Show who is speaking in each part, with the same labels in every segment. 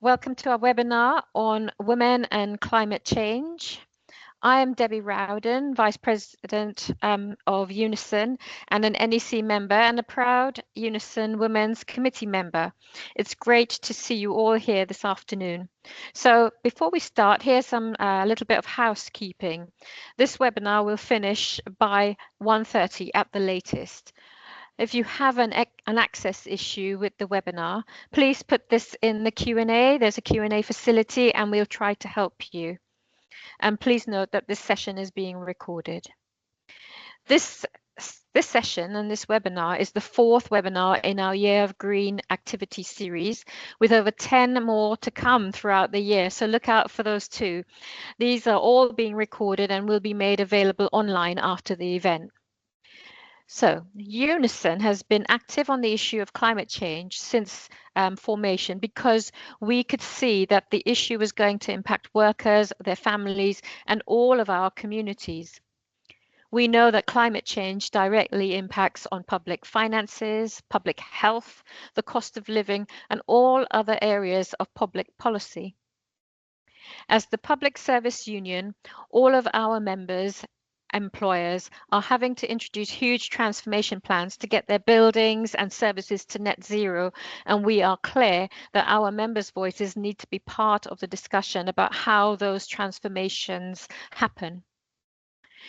Speaker 1: Welcome to our webinar on women and climate change. I am Debbie Rowden, Vice President of UNISON and an NEC member and a proud UNISON Women's Committee member. It's great to see you all here this afternoon. So before we start, here's a little bit of housekeeping. This webinar will finish by 1:30 at the latest. If you have an access issue with the webinar, please put this in the Q&A. There's a Q&A facility and we'll try to help you. And please note that this session is being recorded. This session and this webinar is the 4th webinar in our Year of Green activity series, with over 10 more to come throughout the year. So look out for those too. These are all being recorded and will be made available online after the event. So UNISON has been active on the issue of climate change since formation because we could see that the issue was going to impact workers, their families, and all of our communities. We know that climate change directly impacts on public finances, public health, the cost of living, and all other areas of public policy. As the Public Service Union, all of our members employers are having to introduce huge transformation plans to get their buildings and services to net zero, and we are clear that our members' voices need to be part of the discussion about how those transformations happen.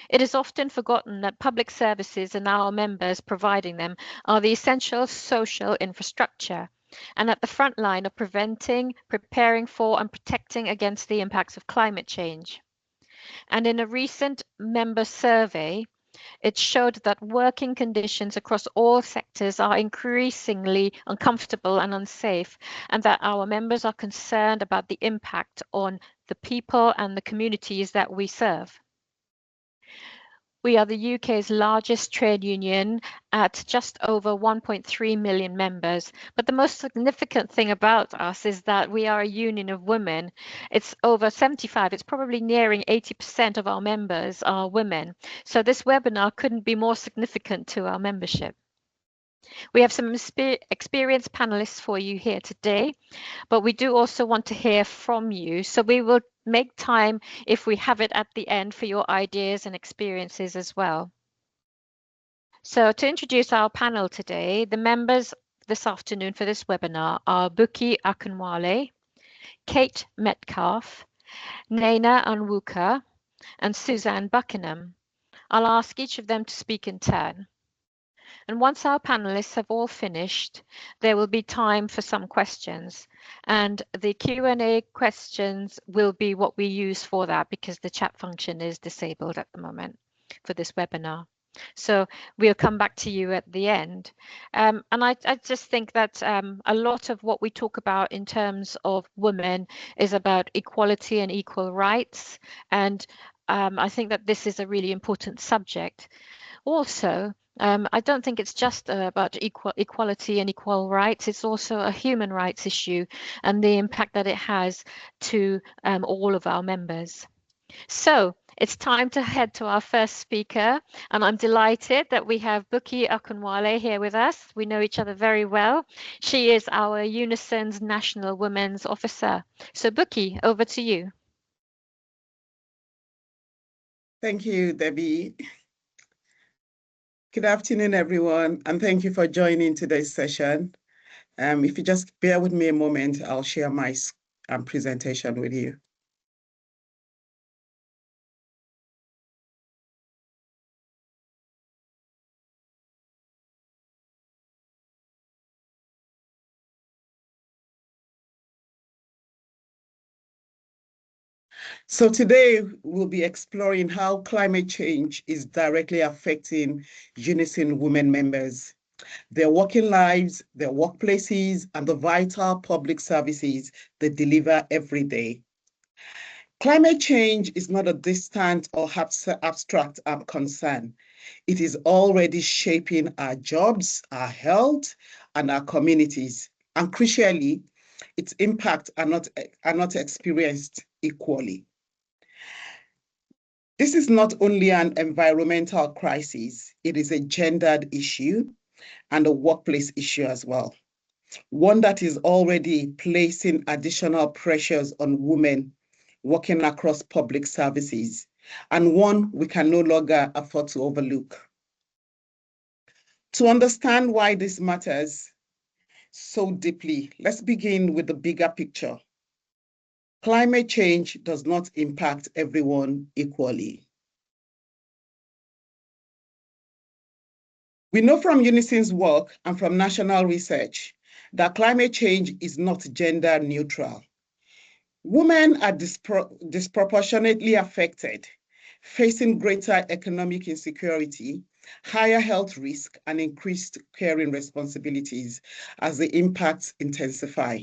Speaker 1: It is often forgotten that public services and our members providing them are the essential social infrastructure and at the front line of preventing, preparing for and protecting against the impacts of climate change. And in a recent member survey, it showed that working conditions across all sectors are increasingly uncomfortable and unsafe, and that our members are concerned about the impact on the people and the communities that we serve. We are the UK's largest trade union at just over 1.3 million members. But the most significant thing about us is that we are a union of women. It's over 75, it's probably nearing 80% of our members are women. So this webinar couldn't be more significant to our membership. We have some experienced panelists for you here today, but we do also want to hear from you. So we will make time, if we have it at the end, for your ideas and experiences as well. So to introduce our panel today, the members this afternoon for this webinar are Buki Akinwale, Kate Metcalf, Naina Anwuka, and Suzanne Buckingham. I'll ask each of them to speak in turn. And once our panelists have all finished, there will be time for some questions. And the Q&A questions will be what we use for that because the chat function is disabled at the moment for this webinar. So we'll come back to you at the end. And I just think that a lot of what we talk about in terms of women is about equality and equal rights. And I think that this is a really important subject. Also, I don't think it's just about equality and equal rights. It's also a human rights issue and the impact that it has to all of our members. So it's time to head to our first speaker, and I'm delighted that we have Buki Akinwale here with us. We know each other very well. She is our UNISON's National Women's Officer. So Buki, over to you.
Speaker 2: Thank you, Debbie. Good afternoon, everyone, and thank you for joining today's session. If you just bear with me a moment, I'll share my presentation with you. So today we'll be exploring how climate change is directly affecting UNISON women members, their working lives, their workplaces, and the vital public services they deliver every day. Climate change is not a distant or abstract concern. It is already shaping our jobs, our health, and our communities. And crucially, its impacts are not experienced equally. This is not only an environmental crisis, it is a gendered issue and a workplace issue as well. one that is already placing additional pressures on women working across public services, and one we can no longer afford to overlook. To understand why this matters so deeply, let's begin with the bigger picture. Climate change does not impact everyone equally. We know from UNISON's work and from national research that climate change is not gender neutral. Women are disproportionately affected, facing greater economic insecurity, higher health risk, and increased caring responsibilities as the impacts intensify.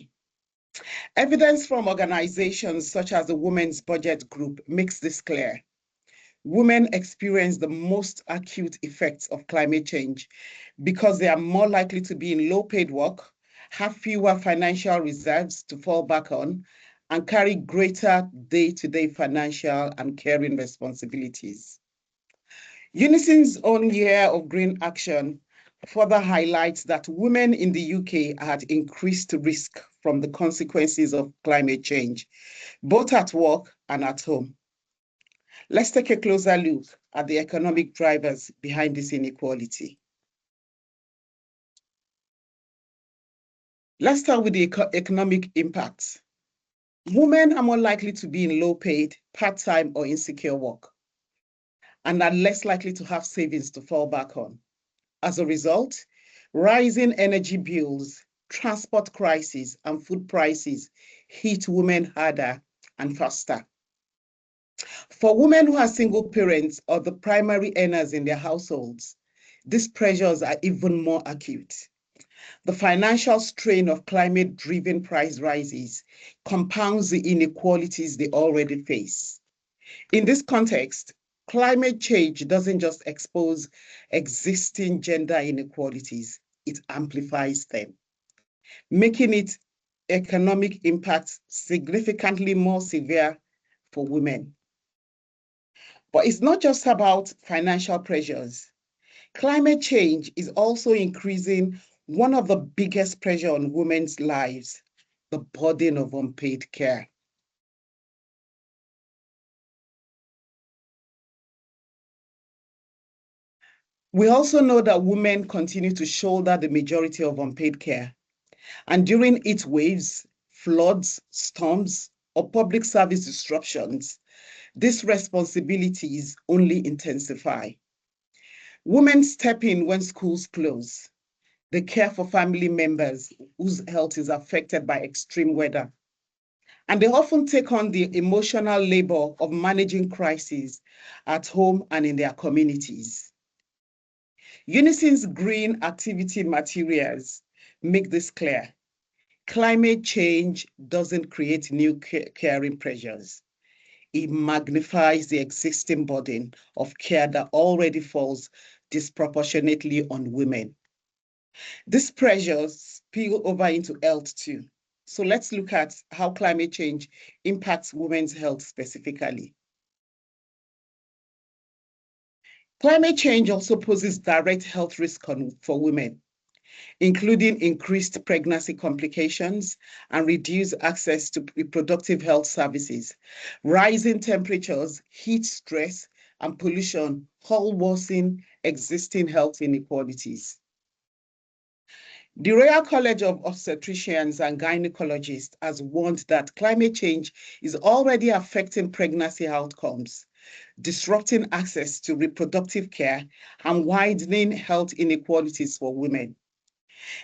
Speaker 2: Evidence from organizations such as the Women's Budget Group makes this clear. Women experience the most acute effects of climate change because they are more likely to be in low-paid work, have fewer financial reserves to fall back on, and carry greater day-to-day financial and caring responsibilities. UNISON's own year of green action further highlights that women in the UK are at increased risk from the consequences of climate change, both at work and at home. Let's take a closer look at the economic drivers behind this inequality. Let's start with the economic impacts. Women are more likely to be in low-paid, part-time, or insecure work, and are less likely to have savings to fall back on. As a result, rising energy bills, transport crises, and food prices hit women harder and faster. For women who are single parents or the primary earners in their households, these pressures are even more acute. The financial strain of climate-driven price rises compounds the inequalities they already face. In this context, climate change doesn't just expose existing gender inequalities, it amplifies them, making its economic impact significantly more severe for women. But it's not just about financial pressures. Climate change is also increasing one of the biggest pressure on women's lives, the burden of unpaid care. We also know that women continue to shoulder the majority of unpaid care. And during heat waves, floods, storms, or public service disruptions, these responsibilities only intensify. Women step in when schools close. They care for family members whose health is affected by extreme weather. And they often take on the emotional labor of managing crises at home and in their communities. UNISON's green activity materials make this clear. Climate change doesn't create new caring pressures. It magnifies the existing burden of care that already falls disproportionately on women. These pressures spill over into health too. So let's look at how climate change impacts women's health specifically. Climate change also poses direct health risk for women, including increased pregnancy complications and reduced access to reproductive health services. Rising temperatures, heat stress, and pollution all worsen existing health inequalities. The Royal College of Obstetricians and Gynecologists has warned that climate change is already affecting pregnancy outcomes, disrupting access to reproductive care, and widening health inequalities for women.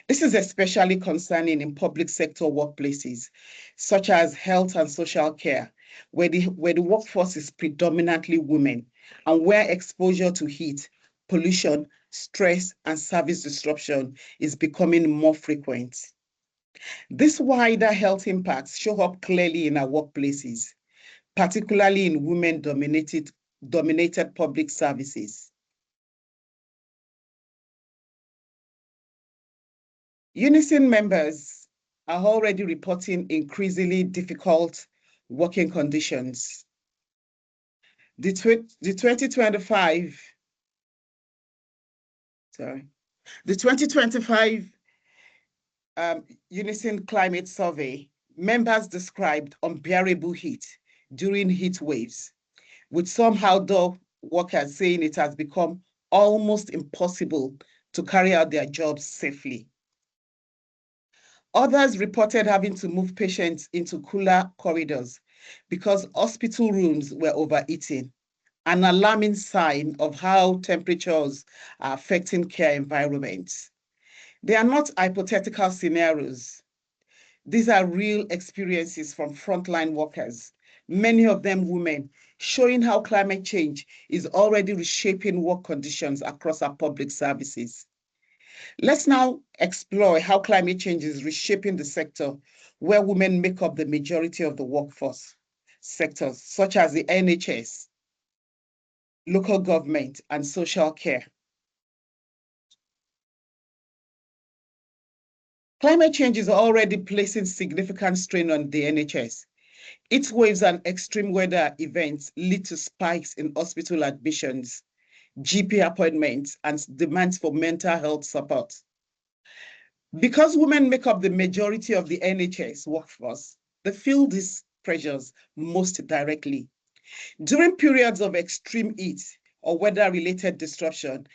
Speaker 2: This is especially concerning in public sector workplaces, such as health and social care, where the workforce is predominantly women, and where exposure to heat, pollution, stress, and service disruption is becoming more frequent. These wider health impacts show up clearly in our workplaces, particularly in women-dominated public services. UNISON members are already reporting increasingly difficult working conditions. The 2025, sorry, the 2025 UNISON climate survey, members described unbearable heat during heat waves, with some outdoor workers saying it has become almost impossible to carry out their jobs safely. Others reported having to move patients into cooler corridors because hospital rooms were overheating, an alarming sign of how temperatures are affecting care environments. They are not hypothetical scenarios. These are real experiences from frontline workers, many of them women, showing how climate change is already reshaping work conditions across our public services. Let's now explore how climate change is reshaping the sector where women make up the majority of the workforce sectors, such as the NHS, local government, and social care. Climate change is already placing significant strain on the NHS. Heat waves and extreme weather events lead to spikes in hospital admissions, GP appointments, and demands for mental health support. Because women make up the majority of the NHS workforce, they feel these pressures most directly. During periods of extreme heat or weather-related disruption,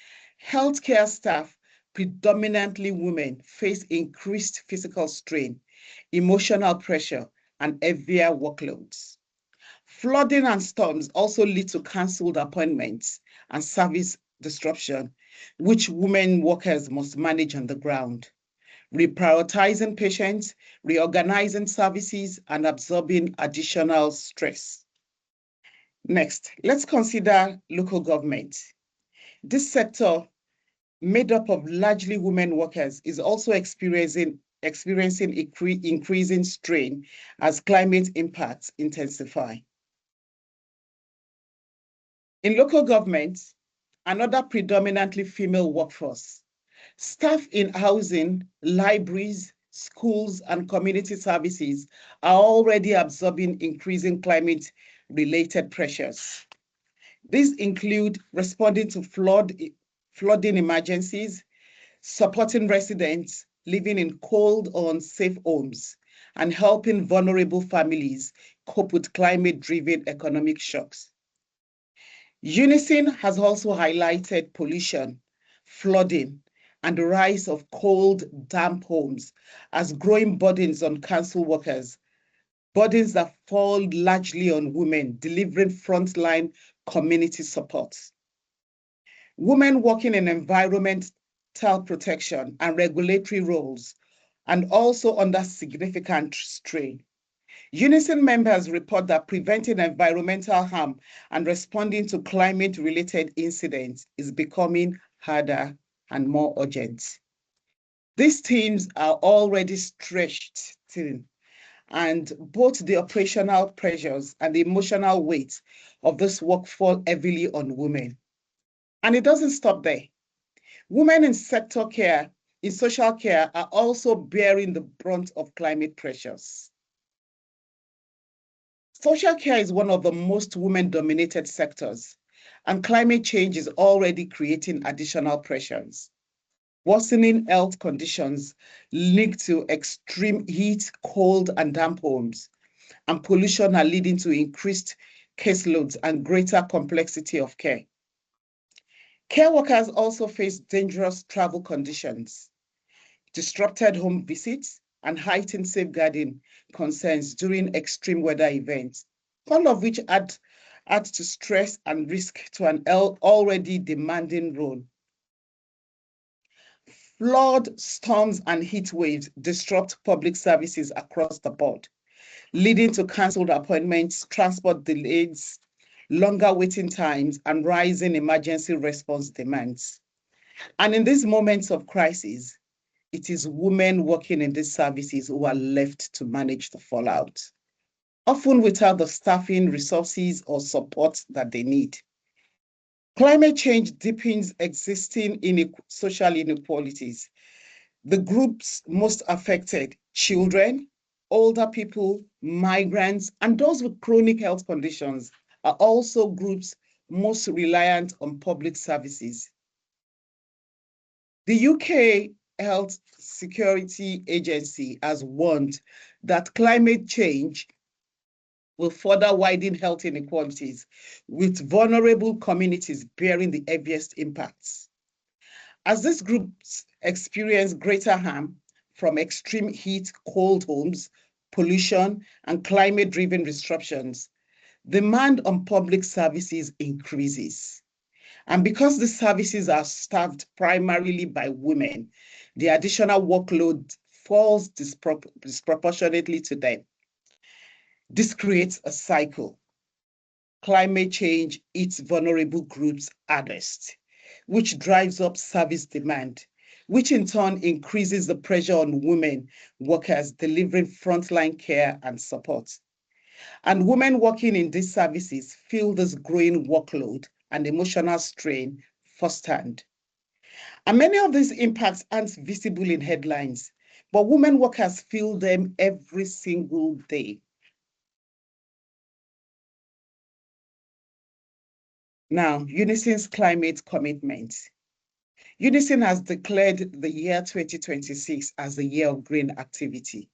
Speaker 2: healthcare staff, predominantly women, face increased physical strain, emotional pressure, and heavier workloads. Flooding and storms also lead to cancelled appointments and service disruption, which women workers must manage on the ground, reprioritizing patients, reorganizing services, and absorbing additional stress. Next, let's consider local government. This sector, made up of largely women workers, is also experiencing increasing strain as climate impacts intensify. In local government, another predominantly female workforce, staff in housing, libraries, schools, and community services are already absorbing increasing climate-related pressures. These include responding to flooding emergencies, supporting residents living in cold or unsafe homes, and helping vulnerable families cope with climate-driven economic shocks. UNISON has also highlighted pollution, flooding, and the rise of cold, damp homes as growing burdens on council workers, burdens that fall largely on women delivering frontline community support. Women working in environmental protection and regulatory roles, and also under significant strain. UNISON members report that preventing environmental harm and responding to climate-related incidents is becoming harder and more urgent. These teams are already stretched thin, and both the operational pressures and the emotional weight of this work fall heavily on women. And it doesn't stop there. Women in sector care, in social care, are also bearing the brunt of climate pressures. Social care is one of the most women-dominated sectors, and climate change is already creating additional pressures. Worsening health conditions linked to extreme heat, cold, and damp homes, and pollution are leading to increased caseloads and greater complexity of care. Care workers also face dangerous travel conditions, disrupted home visits, and heightened safeguarding concerns during extreme weather events, all of which add to stress and risk to an already demanding role. Flood, storms, and heat waves disrupt public services across the board, leading to cancelled appointments, transport delays, longer waiting times, and rising emergency response demands. And in these moments of crisis, it is women working in these services who are left to manage the fallout, often without the staffing, resources, or support that they need. Climate change deepens existing social inequalities. The groups most affected, children, older people, migrants, and those with chronic health conditions, are also groups most reliant on public services. The UK Health Security Agency has warned that climate change will further widen health inequalities, with vulnerable communities bearing the heaviest impacts. As these groups experience greater harm from extreme heat, cold homes, pollution, and climate-driven disruptions, demand on public services increases. And because the services are staffed primarily by women, the additional workload falls disproportionately to them. This creates a cycle. Climate change hits vulnerable groups hardest, which drives up service demand, which in turn increases the pressure on women workers delivering frontline care and support. And women working in these services feel this growing workload and emotional strain firsthand. And many of these impacts aren't visible in headlines, but women workers feel them every single day. Now, UNISON's climate commitment. UNISON has declared the year 2026 as the year of green activity,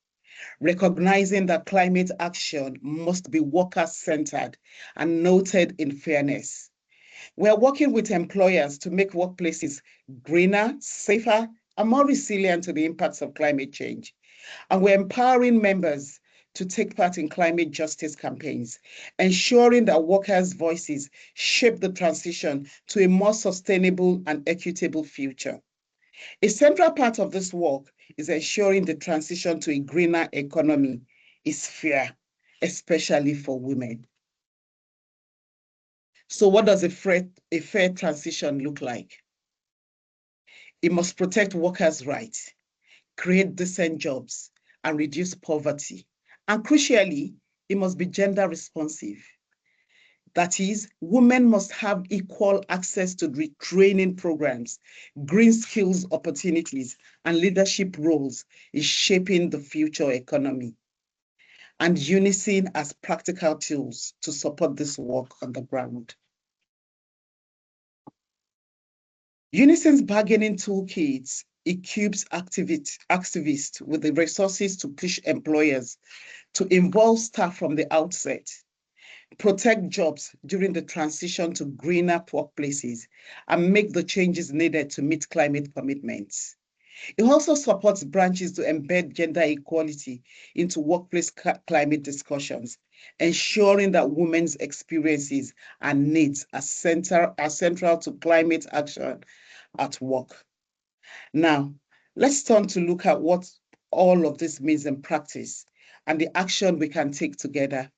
Speaker 2: recognizing that climate action must be worker-centered and noted in fairness. We're working with employers to make workplaces greener, safer, and more resilient to the impacts of climate change. And we're empowering members to take part in climate justice campaigns, ensuring that workers' voices shape the transition to a more sustainable and equitable future. A central part of this work is ensuring the transition to a greener economy is fair, especially for women. So what does a fair transition look like? It must protect workers' rights, create decent jobs, and reduce poverty. And crucially, it must be gender responsive. That is, women must have equal access to retraining programs, green skills opportunities, and leadership roles in shaping the future economy. And UNISON has practical tools to support this work on the ground. UNISON's bargaining toolkit equips activists with the resources to push employers to involve staff from the outset, protect jobs during the transition to greener workplaces, and make the changes needed to meet climate commitments. It also supports branches to embed gender equality into workplace climate discussions, ensuring that women's experiences and needs are central to climate action at work. Now, let's turn to look at what all of this means in practice and the action we can take together.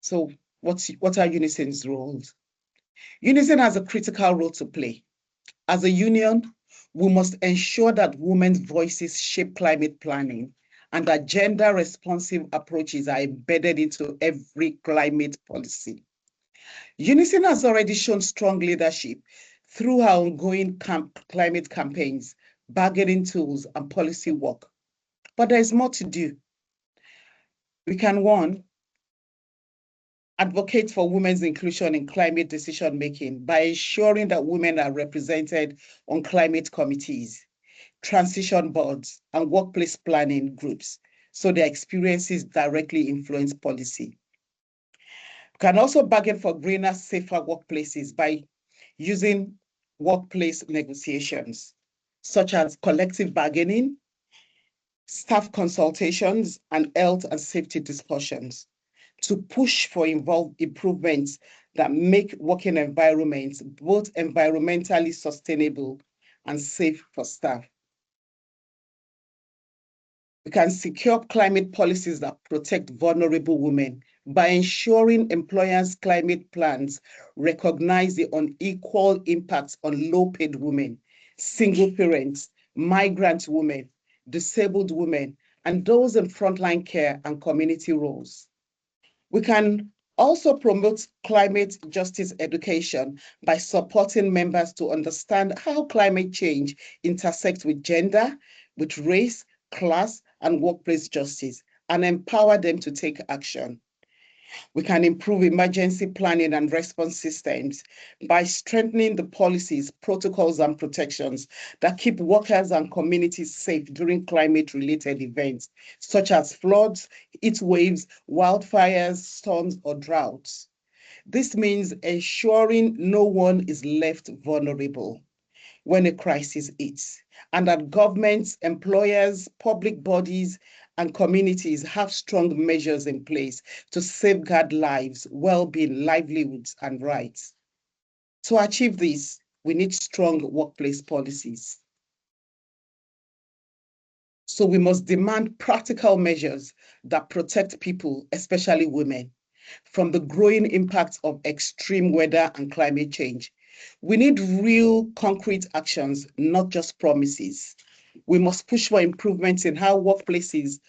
Speaker 2: So what are UNISON's roles? UNISON has a critical role to play. As a union, we must ensure that women's voices shape climate planning and that gender-responsive approaches are embedded into every climate policy. UNISON has already shown strong leadership through our ongoing climate campaigns, bargaining tools, and policy work. But there is more to do. We can, one, advocate for women's inclusion in climate decision-making by ensuring that women are represented on climate committees, transition boards, and workplace planning groups, so their experiences directly influence policy. We can also bargain for greener, safer workplaces by using workplace negotiations, such as collective bargaining, staff consultations, and health and safety discussions to push for improvements that make working environments both environmentally sustainable and safe for staff. We can secure climate policies that protect vulnerable women by ensuring employers' climate plans recognize the unequal impacts on low-paid women, single parents, migrant women, disabled women, and those in frontline care and community roles. We can also promote climate justice education by supporting members to understand how climate change intersects with gender, with race, class, and workplace justice, and empower them to take action. We can improve emergency planning and response systems by strengthening the policies, protocols, and protections that keep workers and communities safe during climate-related events, such as floods, heat waves, wildfires, storms, or droughts. This means ensuring no one is left vulnerable when a crisis hits, and that governments, employers, public bodies, and communities have strong measures in place to safeguard lives, well-being, livelihoods, and rights. To achieve this, we need strong workplace policies. So we must demand practical measures that protect people, especially women, from the growing impacts of extreme weather and climate change. We need real concrete actions, not just promises. We must push for improvements in how workplaces,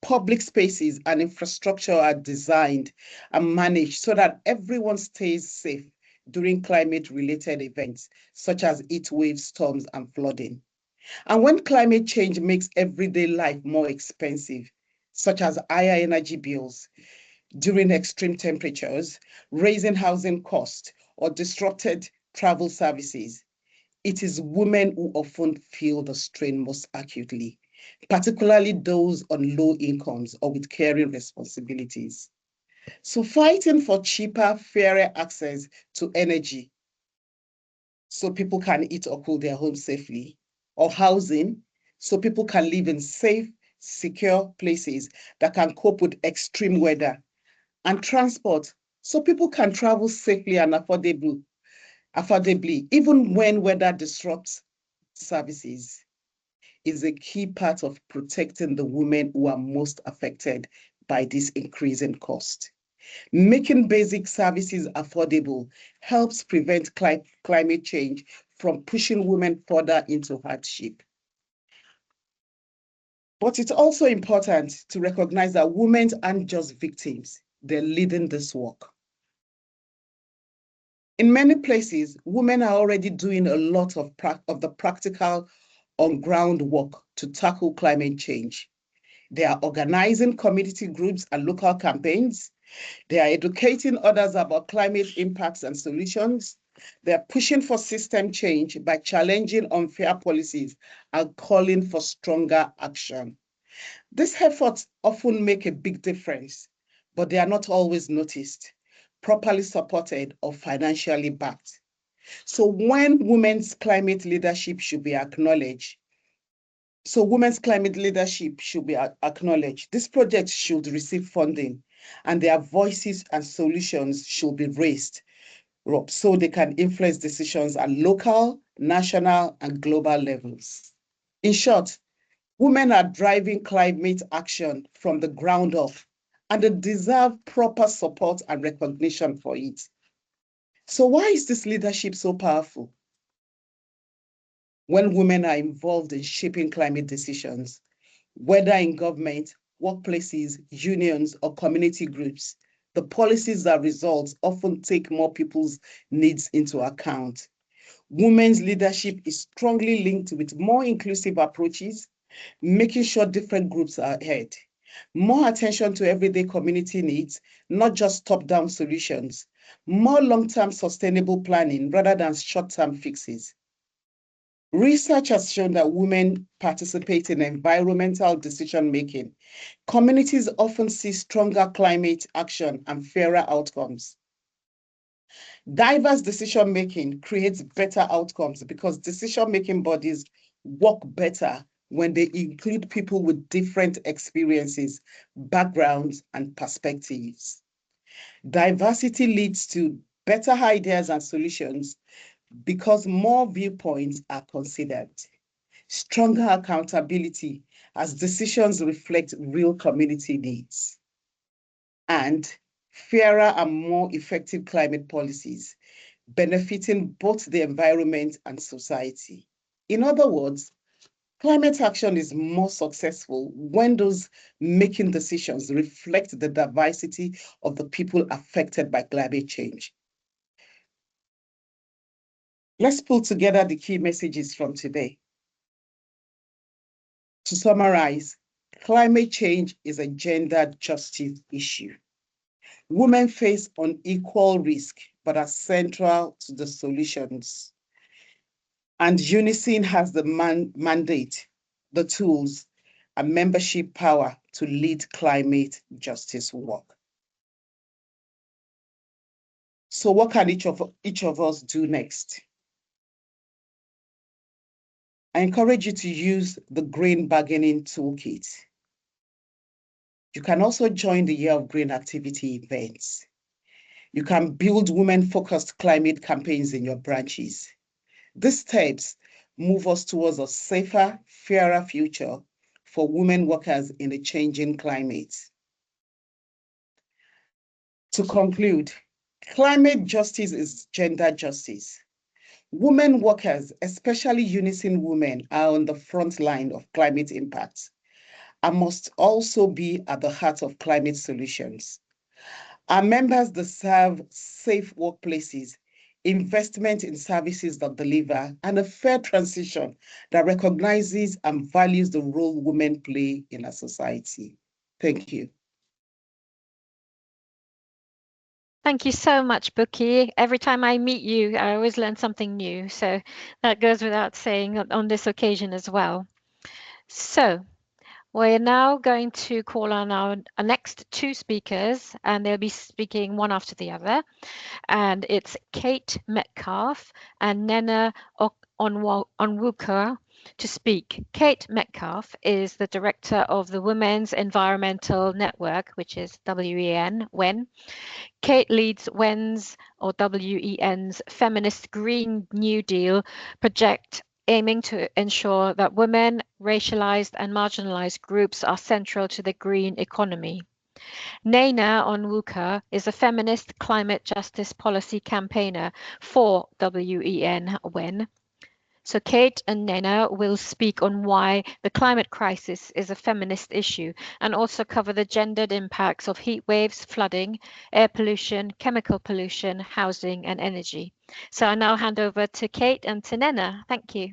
Speaker 2: public spaces, and infrastructure are designed and managed so that everyone stays safe during climate-related events, such as heat waves, storms, and flooding. And when climate change makes everyday life more expensive, such as higher energy bills during extreme temperatures, raising housing costs, or disrupted travel services, it is women who often feel the strain most acutely, particularly those on low incomes or with caring responsibilities. So fighting for cheaper, fairer access to energy so people can eat or cool their homes safely, or housing so people can live in safe, secure places that can cope with extreme weather, and transport so people can travel safely and affordably, even when weather disrupts services, is a key part of protecting the women who are most affected by this increase in cost. Making basic services affordable helps prevent climate change from pushing women further into hardship. But it's also important to recognize that women aren't just victims, they're leading this work. In many places, women are already doing a lot of the practical on-ground work to tackle climate change. They are organizing community groups and local campaigns. They are educating others about climate impacts and solutions. They are pushing for system change by challenging unfair policies and calling for stronger action. These efforts often make a big difference, but they are not always noticed, properly supported, or financially backed. So when women's climate leadership should be acknowledged, women's climate leadership should be acknowledged. This project should receive funding and their voices and solutions should be raised so they can influence decisions at local, national, and global levels. In short, women are driving climate action from the ground up, and they deserve proper support and recognition for it. So why is this leadership so powerful? When women are involved in shaping climate decisions, whether in government, workplaces, unions, or community groups, the policies that result often take more people's needs into account. Women's leadership is strongly linked with more inclusive approaches, making sure different groups are heard. More attention to everyday community needs, not just top-down solutions. More long-term sustainable planning rather than short-term fixes. Research has shown that women participate in environmental decision-making. Communities often see stronger climate action and fairer outcomes. Diverse decision-making creates better outcomes because decision-making bodies work better when they include people with different experiences, backgrounds, and perspectives. Diversity leads to better ideas and solutions because more viewpoints are considered. Stronger accountability as decisions reflect real community needs. And fairer and more effective climate policies, benefiting both the environment and society. In other words, climate action is more successful when those making decisions reflect the diversity of the people affected by climate change. Let's pull together the key messages from today. To summarize, climate change is a gender justice issue. Women face unequal risk, but are central to the solutions. And UNISON has the mandate, the tools, and membership power to lead climate justice work. So what can each of us do next? I encourage you to use the Green Bargaining Toolkit. You can also join the Year of Green activity events. You can build women-focused climate campaigns in your branches. These steps move us towards a safer, fairer future for women workers in a changing climate. To conclude, climate justice is gender justice. Women workers, especially UNISON women, are on the front line of climate impact and must also be at the heart of climate solutions. Our members deserve safe workplaces, investment in services that deliver, and a fair transition that recognizes and values the role women play in our society. Thank you.
Speaker 1: Thank you so much, Bookie. Every time I meet you, I always learn something new. So that goes without saying on this occasion as well. So we're now going to call on our next two speakers, and they'll be speaking one after the other. And it's Kate Metcalf and Nena Onwuka to speak. Kate Metcalf is the director of the Women's Environmental Network, which is WEN. Kate leads WEN's feminist Green New Deal project aiming to ensure that women, racialized and marginalized groups are central to the green economy. Naina Onwuka is a feminist climate justice policy campaigner for WEN. So Kate and Nena will speak on why the climate crisis is a feminist issue and also cover the gendered impacts of heat waves, flooding, air pollution, chemical pollution, housing and energy. So I now hand over to Kate and to Nena. Thank you.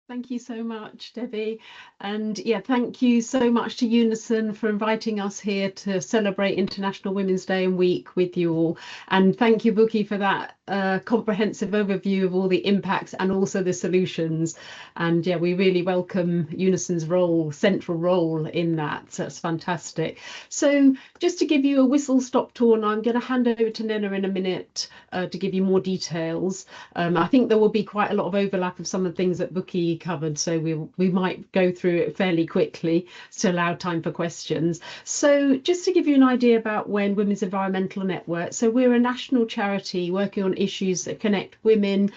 Speaker 3: Thank you so much, Debbie. And yeah, thank you so much to UNISON for inviting us here to celebrate International Women's Day and Week with you all. And thank you, Bookie, for that comprehensive overview of all the impacts and also the solutions. And yeah, we really welcome UNISON's central role in that. So it's fantastic. So just to give you a whistle-stop tour, and I'm going to hand over to Nena in a minute to give you more details. I think there will be quite a lot of overlap of some of the things that Bookie covered, so we might go through it fairly quickly to allow time for questions. So just to give you an idea about WEN, Women's Environmental Network, so we're a national charity working on issues that connect women,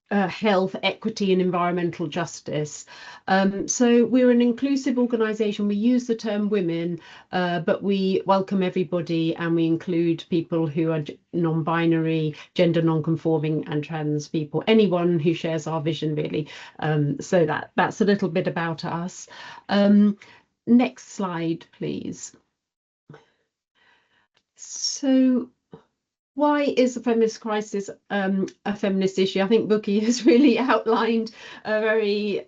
Speaker 3: health, equity and environmental justice. So we're an inclusive organisation. We use the term women, but we welcome everybody and we include people who are non-binary, gender non-conforming and trans people, anyone who shares our vision really. So that's a little bit about us. Next slide, please. So why is the feminist crisis a feminist issue? I think Bookie has really outlined very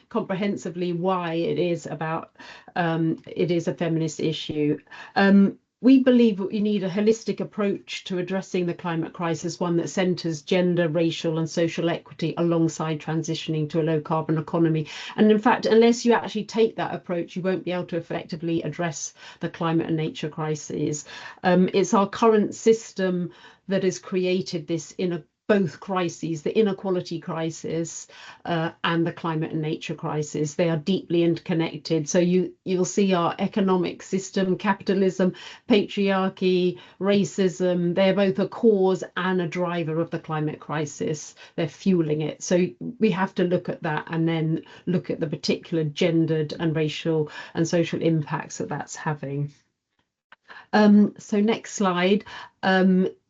Speaker 3: comprehensively why it is a feminist issue. We believe that we need a holistic approach to addressing the climate crisis, one that centres gender, racial and social equity alongside transitioning to a low carbon economy. And in fact, unless you actually take that approach, you won't be able to effectively address the climate and nature crises. It's our current system that has created this both crises, the inequality crisis and the climate and nature crisis. They are deeply interconnected. So you'll see our economic system, capitalism, patriarchy, racism, they're both a cause and a driver of the climate crisis. They're fueling it. So we have to look at that and then look at the particular gendered and racial and social impacts that that's having. So next slide.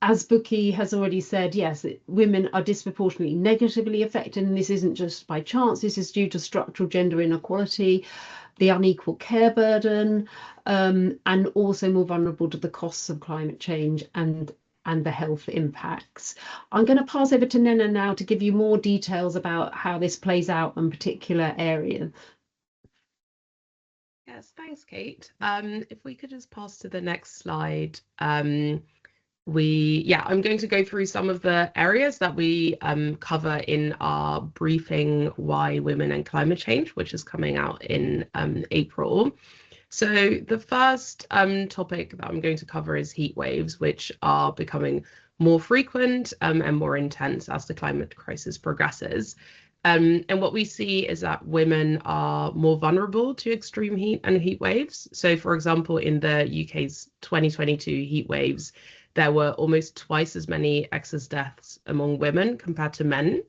Speaker 3: As Bookie has already said, yes, women are disproportionately negatively affected, and this isn't just by chance. This is due to structural gender inequality, the unequal care burden, and also more vulnerable to the costs of climate change and the health impacts. I'm going to pass over to Nena now to give you more details about how this plays out in particular areas.
Speaker 4: Yes, thanks, Kate. If we could just pass to the next slide. I'm going to go through some of the areas that we cover in our briefing, Why Women and Climate Change, which is coming out in April. So the first topic that I'm going to cover is heat waves, which are becoming more frequent and more intense as the climate crisis progresses. And what we see is that women are more vulnerable to extreme heat and heat waves. So, for example, in the UK's 2022 heat waves, there were almost twice as many excess deaths among women compared to men.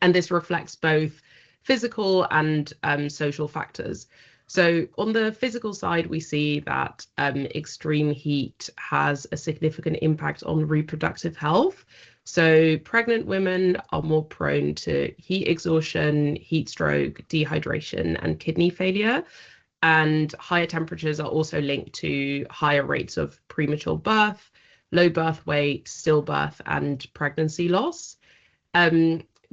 Speaker 4: And this reflects both physical and social factors. So on the physical side, we see that extreme heat has a significant impact on reproductive health. So pregnant women are more prone to heat exhaustion, heat stroke, dehydration, and kidney failure. And higher temperatures are also linked to higher rates of premature birth, low birth weight, stillbirth, and pregnancy loss.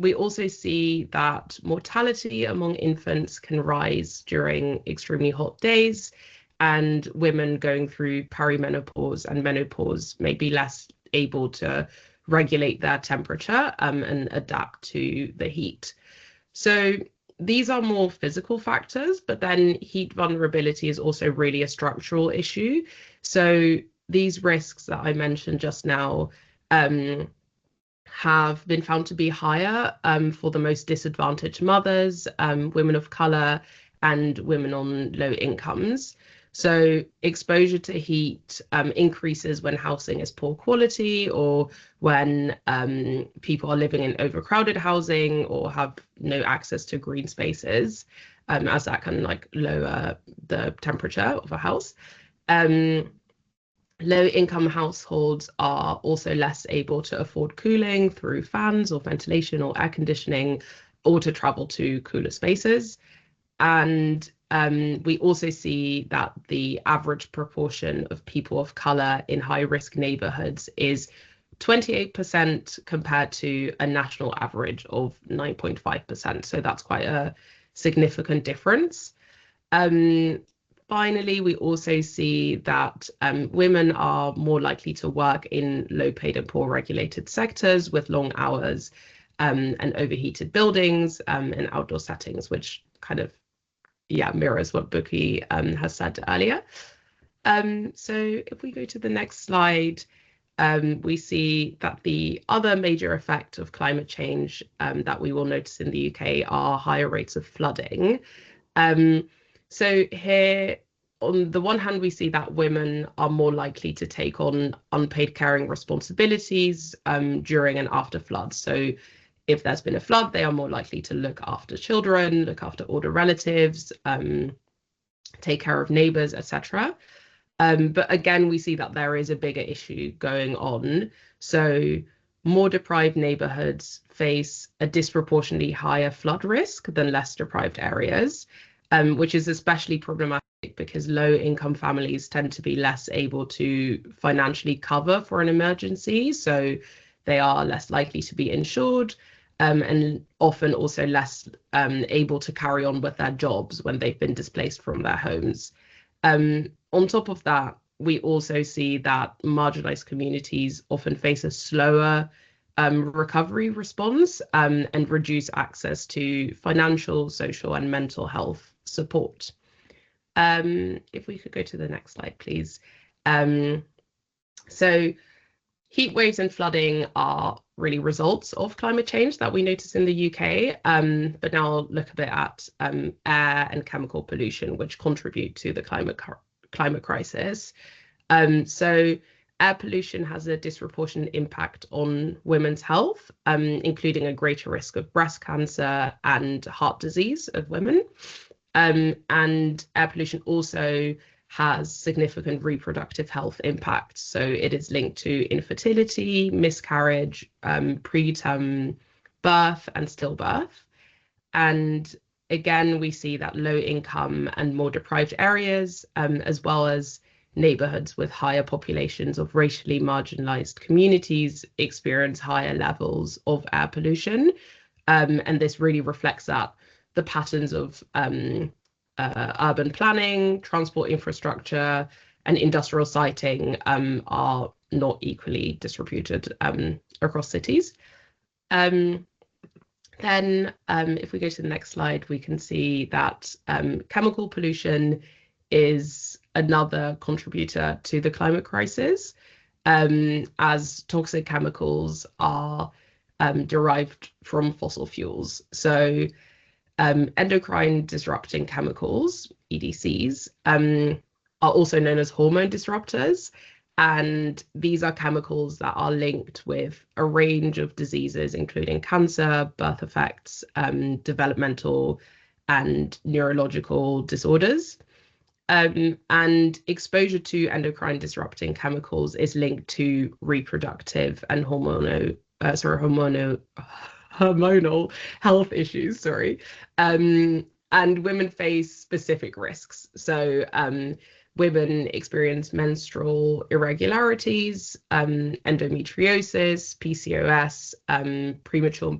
Speaker 4: We also see that mortality among infants can rise during extremely hot days, and women going through perimenopause and menopause may be less able to regulate their temperature and adapt to the heat. So these are more physical factors, but then heat vulnerability is also really a structural issue. So these risks that I mentioned just now have been found to be higher for the most disadvantaged mothers, women of colour, and women on low incomes. So exposure to heat increases when housing is poor quality, or when people are living in overcrowded housing or have no access to green spaces, as that can lower the temperature of a house. Low-income households are also less able to afford cooling through fans or ventilation or air conditioning, or to travel to cooler spaces. And we also see that the average proportion of people of colour in high-risk neighbourhoods is 28% compared to a national average of 9.5%. So that's quite a significant difference. Finally, we also see that women are more likely to work in low-paid and poor regulated sectors with long hours and overheated buildings and outdoor settings, which kind of mirrors what Buki has said earlier. So if we go to the next slide, we see that the other major effect of climate change that we will notice in the UK are higher rates of flooding. So here, on the one hand, we see that women are more likely to take on unpaid caring responsibilities during and after floods. So if there's been a flood, they are more likely to look after children, look after older relatives, take care of neighbours, etc. But again, we see that there is a bigger issue going on. So more deprived neighbourhoods face a disproportionately higher flood risk than less deprived areas, which is especially problematic because low-income families tend to be less able to financially cover for an emergency. So they are less likely to be insured and often also less able to carry on with their jobs when they've been displaced from their homes. On top of that, we also see that marginalized communities often face a slower recovery response and reduce access to financial, social, and mental health support. If we could go to the next slide, please. So heat waves and flooding are really results of climate change that we notice in the UK, but now I'll look a bit at air and chemical pollution, which contribute to the climate crisis. So air pollution has a disproportionate impact on women's health, including a greater risk of breast cancer and heart disease of women. And air pollution also has significant reproductive health impacts. So it is linked to infertility, miscarriage, preterm birth, and stillbirth. And again, we see that low income and more deprived areas, as well as neighborhoods with higher populations of racially marginalized communities, experience higher levels of air pollution. And this really reflects that the patterns of urban planning, transport infrastructure, and industrial siting are not equally distributed across cities. Then if we go to the next slide, we can see that chemical pollution is another contributor to the climate crisis, as toxic chemicals are derived from fossil fuels. So endocrine disrupting chemicals, EDCs, are also known as hormone disruptors. And these are chemicals that are linked with a range of diseases, including cancer, birth defects, developmental and neurological disorders. And exposure to endocrine disrupting chemicals is linked to reproductive and hormonal health issues. And women face specific risks. So women experience menstrual irregularities, endometriosis, PCOS, premature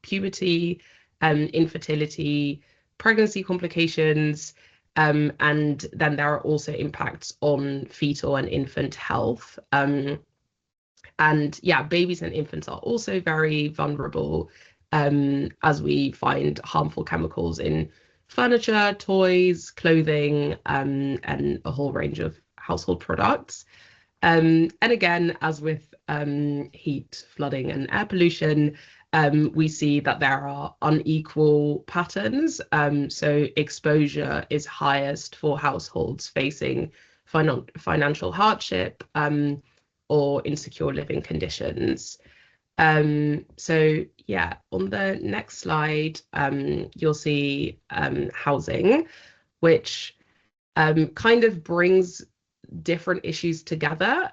Speaker 4: puberty, infertility, pregnancy complications, and then there are also impacts on fetal and infant health. And yeah, babies and infants are also very vulnerable, as we find harmful chemicals in furniture, toys, clothing, and a whole range of household products. And again, as with heat, flooding, and air pollution, we see that there are unequal patterns. So exposure is highest for households facing financial hardship or insecure living conditions. So yeah, on the next slide, you'll see housing, which kind of brings different issues together.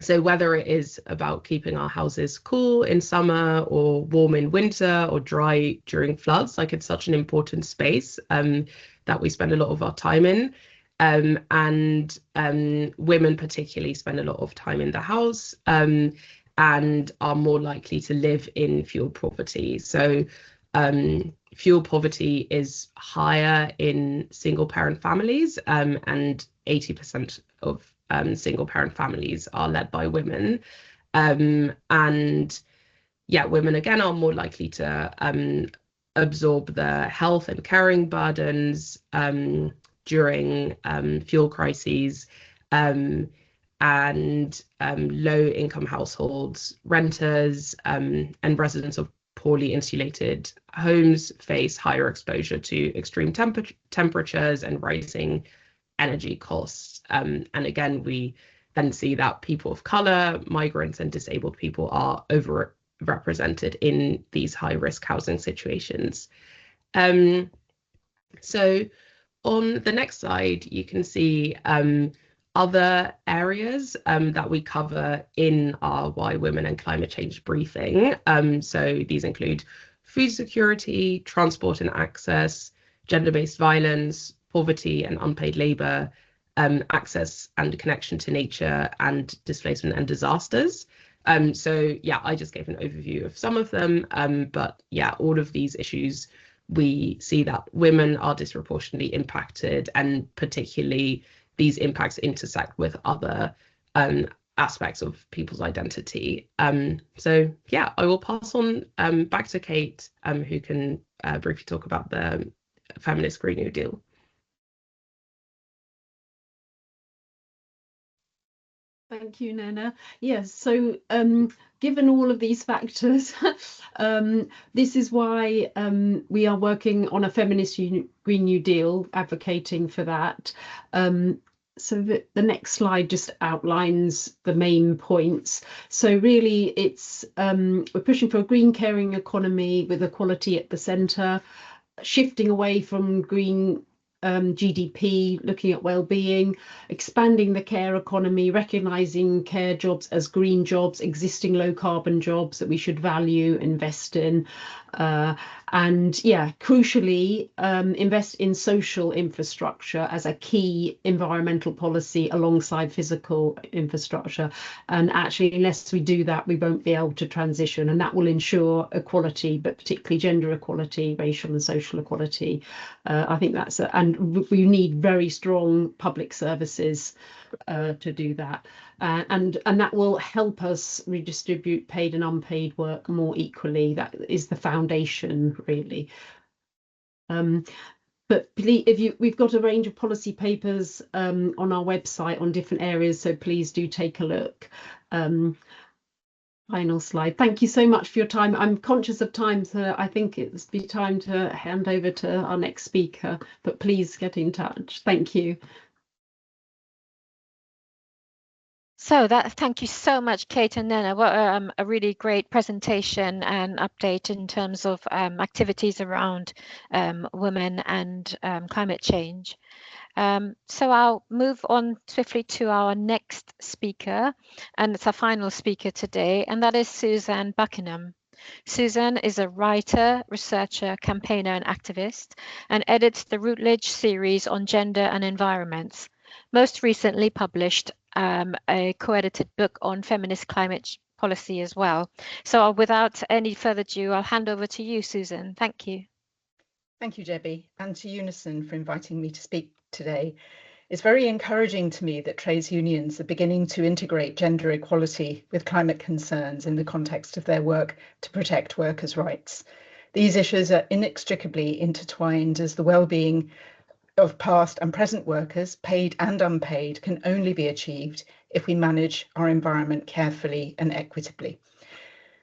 Speaker 4: So whether it is about keeping our houses cool in summer or warm in winter or dry during floods, like it's such an important space that we spend a lot of our time in. And women particularly spend a lot of time in the house and are more likely to live in fuel poverty. So fuel poverty is higher in single parent families, and 80% of single parent families are led by women. And yeah, women again are more likely to absorb the health and caring burdens during fuel crises, and low income households, renters, and residents of poorly insulated homes face higher exposure to extreme temperatures and rising energy costs. And again, we then see that people of color, migrants, and disabled people are overrepresented in these high-risk housing situations. So on the next slide, you can see other areas that we cover in our Why Women and Climate Change briefing. So these include food security, transport and access, gender-based violence, poverty and unpaid labor, access and connection to nature, and displacement and disasters. So yeah, I just gave an overview of some of them, but yeah, all of these issues, we see that women are disproportionately impacted, and particularly these impacts intersect with other aspects of people's identity. So yeah, I will pass on back to Kate, who can briefly talk about the feminist Green New Deal.
Speaker 3: Thank you, Nana. Yes, so given all of these factors, this is why we are working on a feminist Green New Deal, advocating for that. So the next slide just outlines the main points. So really it's, we're pushing for a green caring economy with equality at the centre, shifting away from green GDP, looking at well-being, expanding the care economy, recognising care jobs as green jobs, existing low-carbon jobs that we should value, invest in, and yeah, crucially, invest in social infrastructure as a key environmental policy alongside physical infrastructure. And actually, unless we do that, we won't be able to transition, and that will ensure equality, but particularly gender equality, racial and social equality. I think that's and we need very strong public services to do that, and that will help us redistribute paid and unpaid work more equally. That is the foundation, really. But please, we've got a range of policy papers on our website on different areas, so please do take a look. Final slide. Thank you so much for your time. I'm conscious of time, so I think it's be time to hand over to our next speaker, but please get in touch. Thank you.
Speaker 1: So thank you so much, Kate and Nena. What a really great presentation and update in terms of activities around women and climate change. So I'll move on swiftly to our next speaker, and it's our final speaker today, and that is Suzanne Buckingham. Suzanne is a writer, researcher, campaigner, and activist, and edits the Routledge series on gender and environments. Most recently published a co-edited book on feminist climate policy as well. So without any further ado, I'll hand over to you, Susan. Thank you.
Speaker 5: Thank you, Debbie, and to UNISON for inviting me to speak today. It's very encouraging to me that trades unions are beginning to integrate gender equality with climate concerns in the context of their work to protect workers' rights. These issues are inextricably intertwined, as the well-being of past and present workers, paid and unpaid, can only be achieved if we manage our environment carefully and equitably.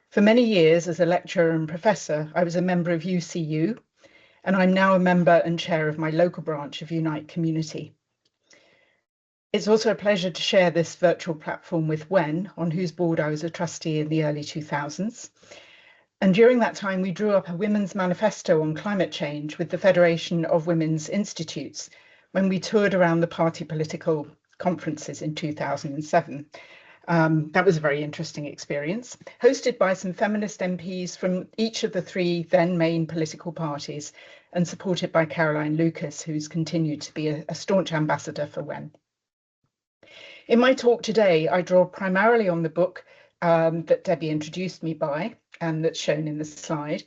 Speaker 5: For many years as a lecturer and professor, I was a member of UCU, and I'm now a member and chair of my local branch of Unite Community. It's also a pleasure to share this virtual platform with WEN, on whose board I was a trustee in the early 2000s. And during that time, we drew up a women's manifesto on climate change with the Federation of Women's Institutes when we toured around the party political conferences in 2007. That was a very interesting experience, hosted by some feminist MPs from each of the three then main political parties and supported by Caroline Lucas, who's continued to be a staunch ambassador for WEN. In my talk today, I draw primarily on the book that Debbie introduced me by, and that's shown in the slide.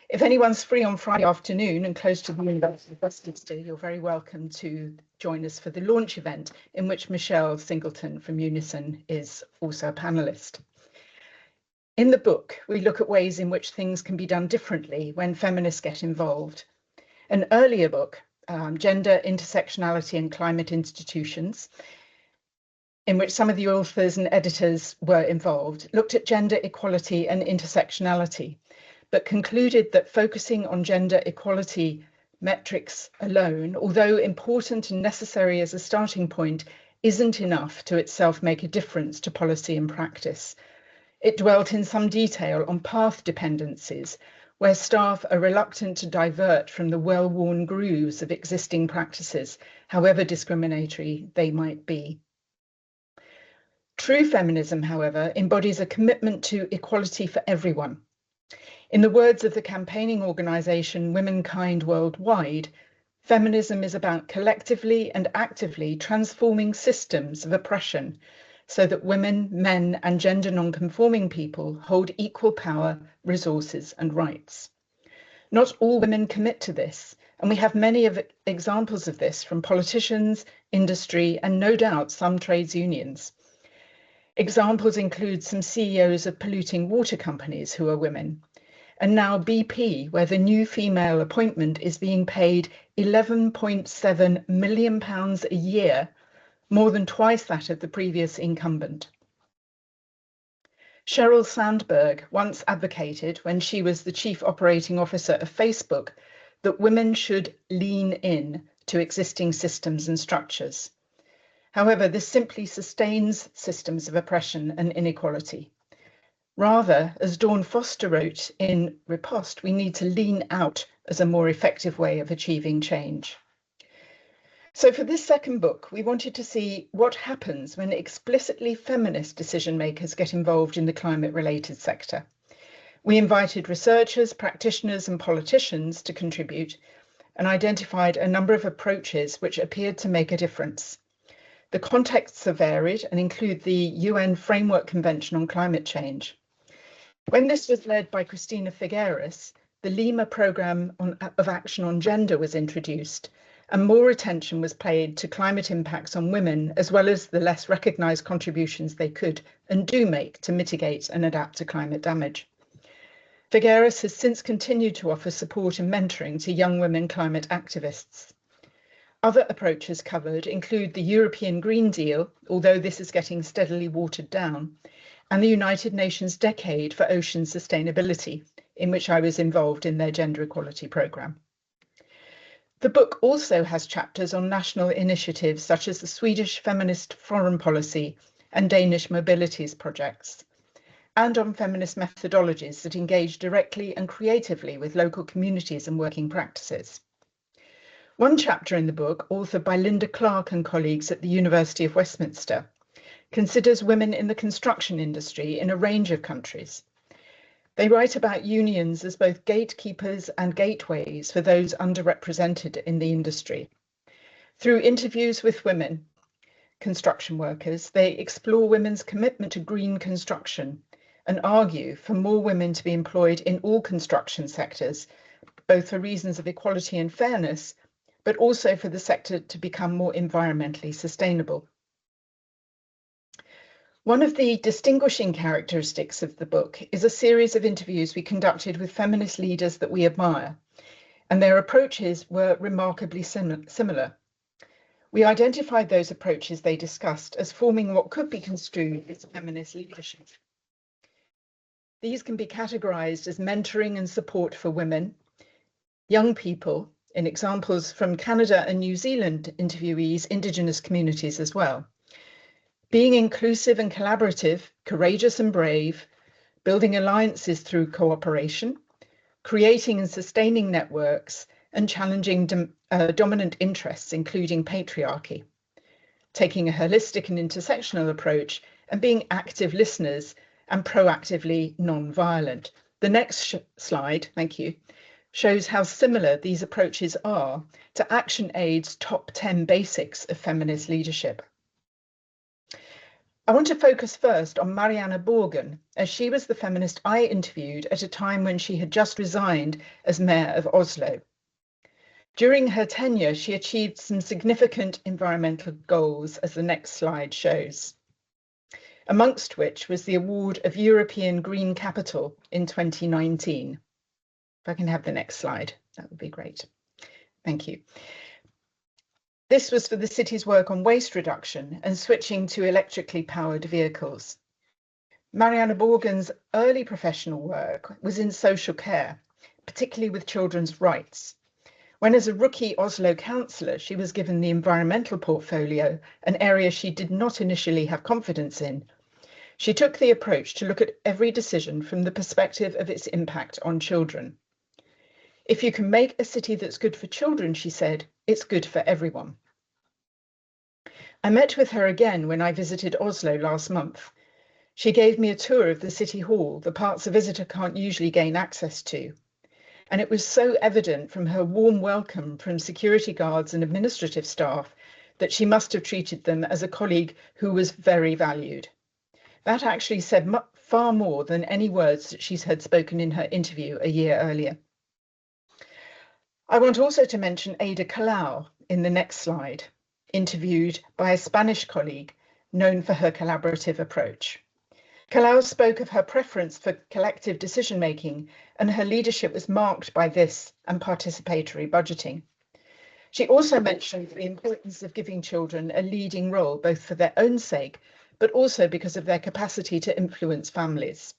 Speaker 5: If anyone's free on Friday afternoon and close to the University of Westminster, you're very welcome to join us for the launch event, in which Michelle Singleton from UNISON is also a panelist. In the book, we look at ways in which things can be done differently when feminists get involved. An earlier book, Gender, Intersectionality and Climate Institutions, in which some of the authors and editors were involved, looked at gender equality and intersectionality, but concluded that focusing on gender equality metrics alone, although important and necessary as a starting point, isn't enough to itself make a difference to policy and practice. It dwelt in some detail on path dependencies, where staff are reluctant to divert from the well-worn grooves of existing practices, however discriminatory they might be. True feminism, however, embodies a commitment to equality for everyone. In the words of the campaigning organisation Womankind Worldwide, feminism is about collectively and actively transforming systems of oppression so that women, men and gender non-conforming people hold equal power, resources and rights. Not all women commit to this, and we have many examples of this from politicians, industry and no doubt some trades unions. Examples include some CEOs of polluting water companies who are women, and now BP, where the new female appointment is being paid £11.7 million a year, more than twice that of the previous incumbent. Sheryl Sandberg once advocated, when she was the chief operating officer of Facebook, that women should lean in to existing systems and structures. However, this simply sustains systems of oppression and inequality. Rather, as Dawn Foster wrote in Riposte, we need to lean out as a more effective way of achieving change. So for this second book, we wanted to see what happens when explicitly feminist decision makers get involved in the climate-related sector. We invited researchers, practitioners, and politicians to contribute and identified a number of approaches which appeared to make a difference. The contexts are varied and include the UN Framework Convention on Climate Change. When this was led by Cristina Figueres, the Lima Programme of Action on Gender was introduced, and more attention was paid to climate impacts on women, as well as the less recognised contributions they could and do make to mitigate and adapt to climate damage. Figueres has since continued to offer support and mentoring to young women climate activists. Other approaches covered include the European Green Deal, although this is getting steadily watered down, and the United Nations Decade for Ocean Sustainability, in which I was involved in their gender equality programme. The book also has chapters on national initiatives such as the Swedish feminist foreign policy and Danish mobilities projects, and on feminist methodologies that engage directly and creatively with local communities and working practices. One chapter in the book, authored by Linda Clark and colleagues at the University of Westminster, considers women in the construction industry in a range of countries. They write about unions as both gatekeepers and gateways for those underrepresented in the industry. Through interviews with women construction workers, they explore women's commitment to green construction and argue for more women to be employed in all construction sectors, both for reasons of equality and fairness, but also for the sector to become more environmentally sustainable. One of the distinguishing characteristics of the book is a series of interviews we conducted with feminist leaders that we admire, and their approaches were remarkably similar. We identified those approaches they discussed as forming what could be construed as feminist leadership. These can be categorized as mentoring and support for women, young people, in examples from Canada and New Zealand interviewees, Indigenous communities as well. Being inclusive and collaborative, courageous and brave, building alliances through cooperation, creating and sustaining networks, and challenging dominant interests, including patriarchy, taking a holistic and intersectional approach, and being active listeners and proactively non-violent. The next slide, thank you, shows how similar these approaches are to ActionAid's top 10 basics of feminist leadership. I want to focus first on Marianne Borgen, as she was the feminist I interviewed at a time when she had just resigned as mayor of Oslo. During her tenure, she achieved some significant environmental goals, as the next slide shows, amongst which was the award of European Green Capital in 2019. If I can have the next slide, that would be great. Thank you. This was for the city's work on waste reduction and switching to electrically powered vehicles. Marianne Borgen's early professional work was in social care, particularly with children's rights. When as a rookie Oslo councillor, she was given the environmental portfolio, an area she did not initially have confidence in. She took the approach to look at every decision from the perspective of its impact on children. If you can make a city that's good for children, she said, it's good for everyone. I met with her again when I visited Oslo last month. She gave me a tour of the city hall, the parts a visitor can't usually gain access to. And it was so evident from her warm welcome from security guards and administrative staff that she must have treated them as a colleague who was very valued. That actually said far more than any words that she's had spoken in her interview a year earlier. I want also to mention Ada Colau in the next slide, interviewed by a Spanish colleague known for her collaborative approach. Colau spoke of her preference for collective decision-making, and her leadership was marked by this and participatory budgeting. She also mentioned the importance of giving children a leading role, both for their own sake, but also because of their capacity to influence families.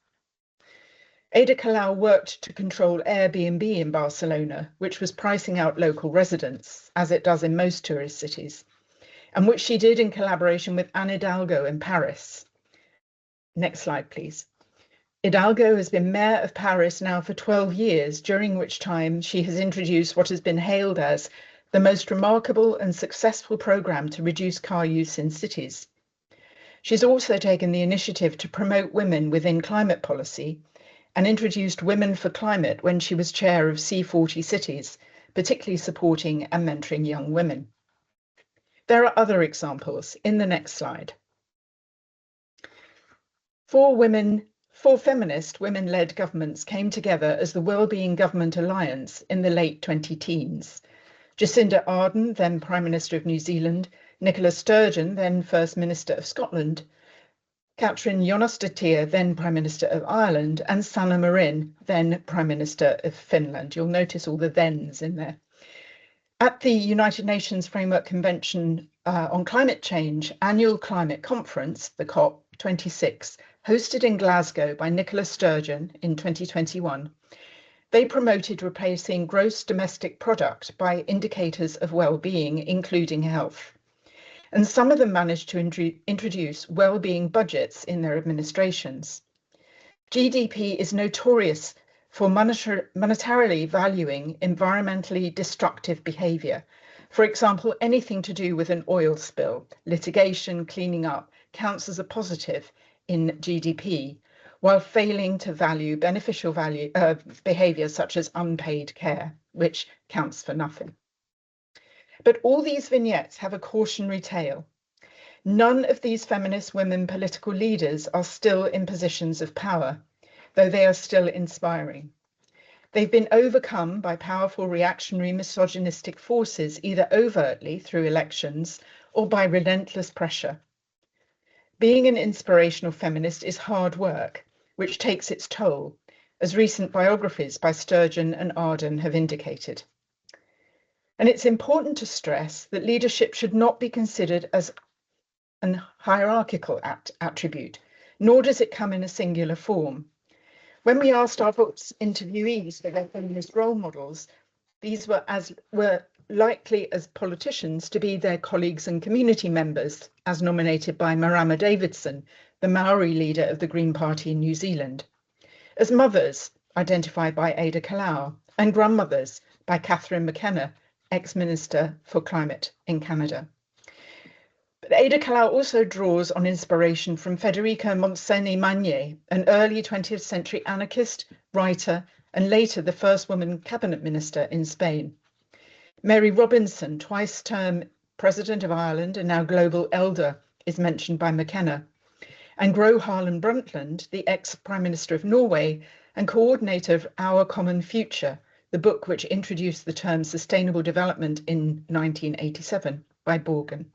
Speaker 5: Ada Colau worked to control Airbnb in Barcelona, which was pricing out local residents, as it does in most tourist cities, and which she did in collaboration with Anne Hidalgo in Paris. Next slide, please. Hidalgo has been mayor of Paris now for 12 years, during which time she has introduced what has been hailed as the most remarkable and successful programme to reduce car use in cities. She's also taken the initiative to promote women within climate policy and introduced Women for Climate when she was chair of C40 Cities, particularly supporting and mentoring young women. There are other examples in the next slide. Four feminist women-led governments came together as the Wellbeing Government Alliance in the late 20-teens. Jacinda Ardern, then Prime Minister of New Zealand, Nicola Sturgeon, then First Minister of Scotland, Catherine Jonasdottir, then Prime Minister of Ireland, and Sanna Marin, then Prime Minister of Finland. You'll notice all the thens in there. At the United Nations Framework Convention on Climate Change annual climate conference, the COP26, hosted in Glasgow by Nicola Sturgeon in 2021, they promoted replacing gross domestic product by indicators of well-being, including health. And some of them managed to introduce well-being budgets in their administrations. GDP is notorious for monetarily valuing environmentally destructive behaviour. For example, anything to do with an oil spill, litigation, cleaning up, counts as a positive in GDP, while failing to value beneficial behaviour such as unpaid care, which counts for nothing. But all these vignettes have a cautionary tale. None of these feminist women political leaders are still in positions of power, though they are still inspiring. They've been overcome by powerful reactionary misogynistic forces, either overtly through elections or by relentless pressure. Being an inspirational feminist is hard work, which takes its toll, as recent biographies by Sturgeon and Ardern have indicated. And it's important to stress that leadership should not be considered as an hierarchical attribute, nor does it come in a singular form. When we asked our book's interviewees for their feminist role models, these were likely as politicians to be their colleagues and community members, as nominated by Marama Davidson, the Maori leader of the Green Party in New Zealand, as mothers, identified by Ada Colau, and grandmothers by Catherine McKenna, ex-Minister for Climate in Canada. But Ada Colau also draws on inspiration from Federica Montseny Magnier, an early 20th century anarchist, writer, and later the first woman cabinet minister in Spain. Mary Robinson, twice-term President of Ireland and now Global Elder, is mentioned by McKenna. And Gro Harlem Brundtland, the ex-Prime Minister of Norway and coordinator of Our Common Future, the book which introduced the term sustainable development in 1987 by Borgen.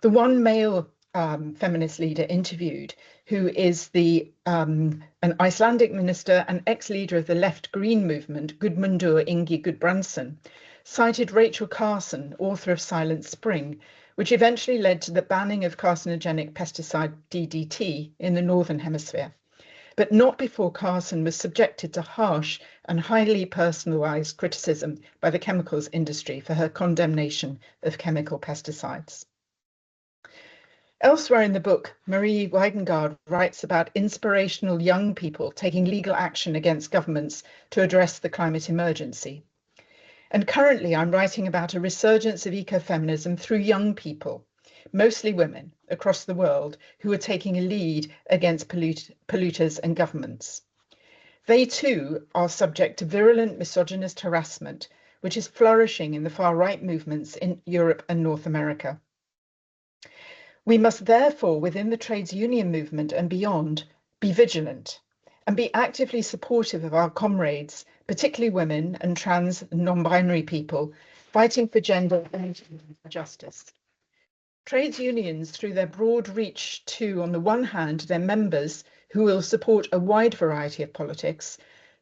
Speaker 5: The one male feminist leader interviewed, who is an Icelandic minister and ex-leader of the left-green movement, Gudmundur Ingi Gudbrandsson, cited Rachel Carson, author of Silent Spring, which eventually led to the banning of carcinogenic pesticide DDT in the Northern Hemisphere, but not before Carson was subjected to harsh and highly personalised criticism by the chemicals industry for her condemnation of chemical pesticides. Elsewhere in the book, Marie Weigengard writes about inspirational young people taking legal action against governments to address the climate emergency. And currently I'm writing about a resurgence of ecofeminism through young people, mostly women, across the world who are taking a lead against polluters and governments. They too are subject to virulent misogynist harassment, which is flourishing in the far-right movements in Europe and North America. We must therefore, within the trades union movement and beyond, be vigilant and be actively supportive of our comrades, particularly women and trans and non-binary people, fighting for gender and justice. Trades unions, through their broad reach to, on the one hand, their members who will support a wide variety of politics,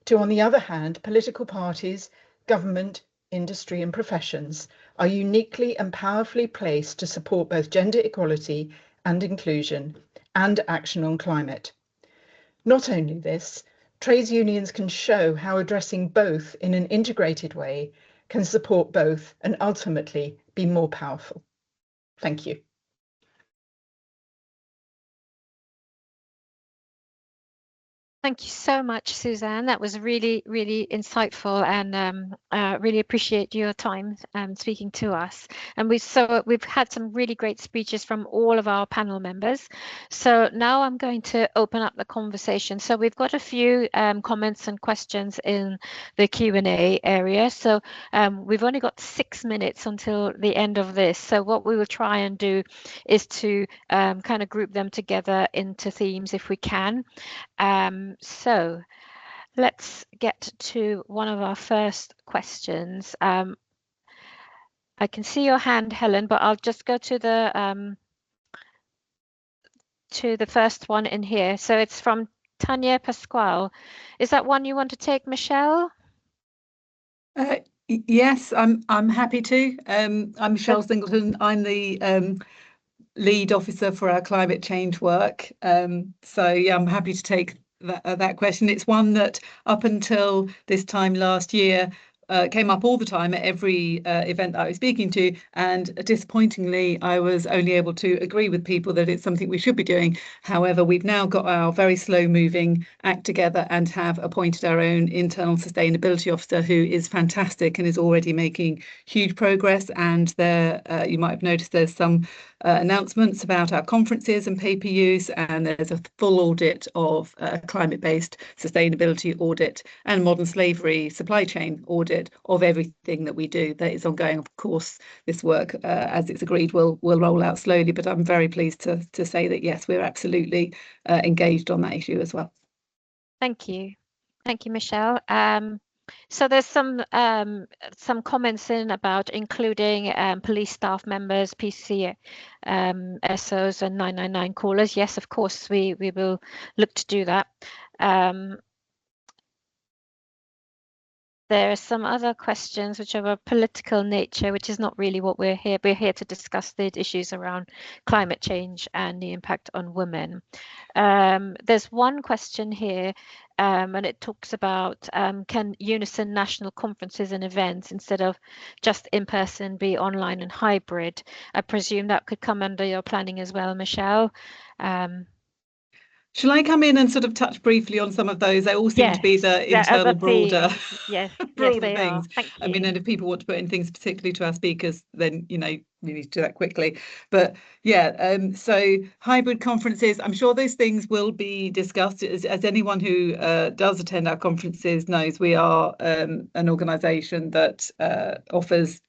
Speaker 5: to, on the other hand, political parties, government, industry and professions, are uniquely and powerfully placed to support both gender equality and inclusion and action on climate. Not only this, trades unions can show how addressing both in an integrated way can support both and ultimately be more powerful. Thank you.
Speaker 1: Thank you so much, Suzanne. That was really, really insightful, and really appreciate your time speaking to us. And we've had some really great speeches from all of our panel members. So now I'm going to open up the conversation. So we've got a few comments and questions in the Q&A area. So we've only got 6 minutes until the end of this. So what we will try and do is to kind of group them together into themes if we can. So let's get to one of our first questions. I can see your hand, Helen, but I'll just go to the first one in here. So it's from Tanya Pasquale. Is that one you want to take, Michelle?
Speaker 6: Yes, I'm happy to. I'm Michelle Singleton. I'm the lead officer for our climate change work. So yeah, I'm happy to take that question. It's one that up until this time last year came up all the time at every event that I was speaking to, and disappointingly I was only able to agree with people that it's something we should be doing. However, we've now got our very slow moving act together and have appointed our own internal sustainability officer, who is fantastic and is already making huge progress. And there you might have noticed there's some announcements about our conferences and paper use, and there's a full audit of climate-based sustainability audit and modern slavery supply chain audit of everything that we do. That is ongoing. Of course, this work, as it's agreed, will roll out slowly, but I'm very pleased to say that yes, we're absolutely engaged on that issue as well.
Speaker 1: Thank you, Michelle. So there's some comments in about including police staff members, PC SOs and 999 callers. Yes, of course, we will look to do that. There are some other questions which are of a political nature, which is not really what we're here. We're here to discuss the issues around climate change and the impact on women. There's one question here, and it talks about can UNISON national conferences and events, instead of just in person, be online and hybrid? I presume that could come under your planning as well, Michelle.
Speaker 6: Shall I come in and sort of touch briefly on some of those? They all seem to be the internal broader, broader things.
Speaker 1: Thank you.
Speaker 6: I mean, and if people want to put in things particularly to our speakers, then, you know, we need to do that quickly. But yeah, so hybrid conferences, I'm sure those things will be discussed. As anyone who does attend our conferences knows, we are an organisation that offers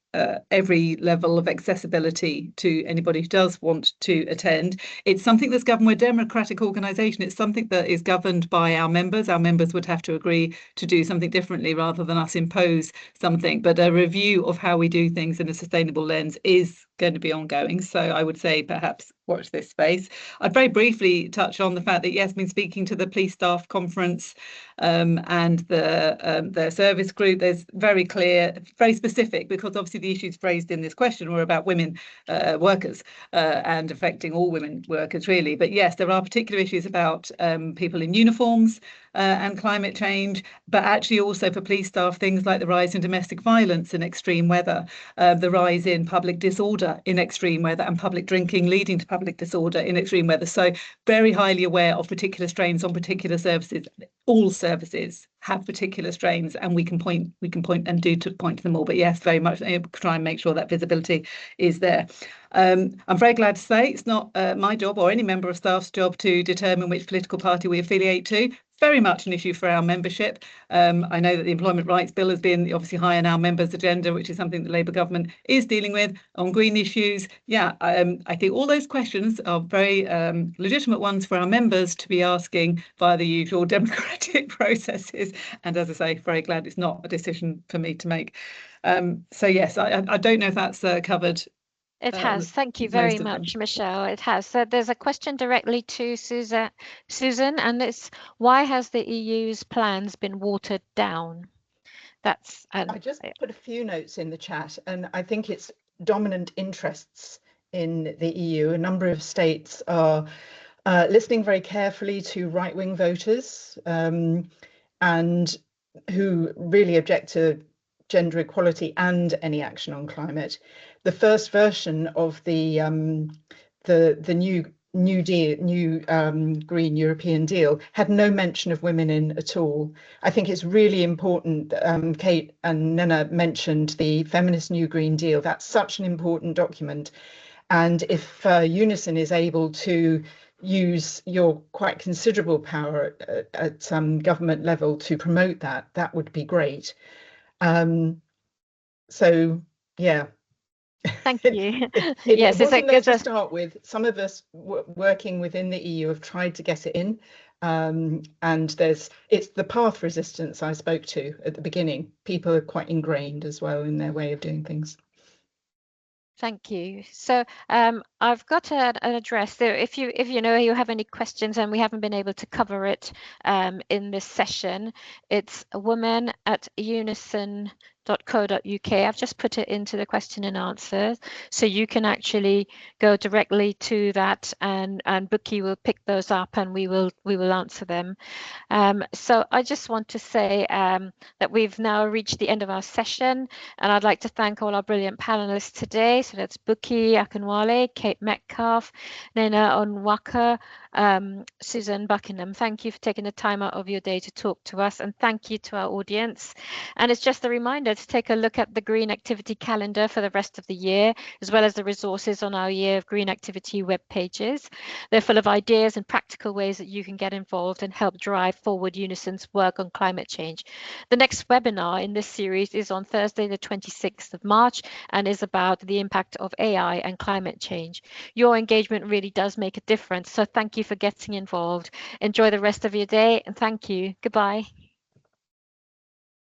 Speaker 6: every level of accessibility to anybody who does want to attend. It's something that's governed. We're a democratic organisation. It's something that is governed by our members. Our members would have to agree to do something differently rather than us impose something. But a review of how we do things in a sustainable lens is going to be ongoing. So I would say perhaps watch this space. I'd very briefly touch on the fact that, yes, been speaking to the police staff conference and their service group. There's very clear, very specific, because obviously the issues raised in this question were about women workers and affecting all women workers, really. But yes, there are particular issues about people in uniforms and climate change, but actually also for police staff, things like the rise in domestic violence in extreme weather, the rise in public disorder in extreme weather, and public drinking leading to public disorder in extreme weather. So very highly aware of particular strains on particular services. All services have particular strains, and we can point and do to point to them all. But yes, very much try and make sure that visibility is there. I'm very glad to say it's not my job or any member of staff's job to determine which political party we affiliate to. Very much an issue for our membership. I know that the Employment Rights Bill has been obviously high on our members' agenda, which is something the Labour government is dealing with on green issues. Yeah, I think all those questions are very legitimate ones for our members to be asking via the usual democratic processes. And as I say, very glad it's not a decision for me to make. So yes, I don't know if that's covered.
Speaker 1: It has. Thank you very much, Michelle. It has. So there's a question directly to Susan, and it's, why has the EU's plans been watered down?
Speaker 5: I just put a few notes in the chat, and I think it's dominant interests in the EU. A number of states are listening very carefully to right-wing voters and who really object to gender equality and any action on climate. The first version of the new new Green European Deal had no mention of women in at all. I think it's really important. Kate and Nina mentioned the Feminist New Green Deal. That's such an important document. And if UNISON is able to use your quite considerable power at some government level to promote that, that would be great. So, yeah.
Speaker 1: Thank you.
Speaker 5: It
Speaker 1: Yes,
Speaker 5: wasn't there to start with. Some of us working within the EU have tried to get it in. And it's the path resistance I spoke to at the beginning. People are quite ingrained as well in their way of doing things.
Speaker 1: Thank you. So I've got an address there. If you you have any questions and we haven't been able to cover it in this session, it's women@unison.co.uk. I've just put it into the question and answers, so you can actually go directly to that, and Bookie will pick those up and we will answer them. So I just want to say that we've now reached the end of our session, and I'd like to thank all our brilliant panelists today. So that's Bookie Akinwale, Kate Metcalfe, Nena Onwaka, Susan Buckingham. Thank you for taking the time out of your day to talk to us, and thank you to our audience. And it's just a reminder to take a look at the Green Activity Calendar for the rest of the year, as well as the resources on our Year of Green Activity web pages. They're full of ideas and practical ways that you can get involved and help drive forward Unison's work on climate change. The next webinar in this series is on Thursday, the 26th of March, and is about the impact of AI and climate change. Your engagement really does make a difference, so thank you for getting involved. Enjoy the rest of your day, and thank you. Goodbye.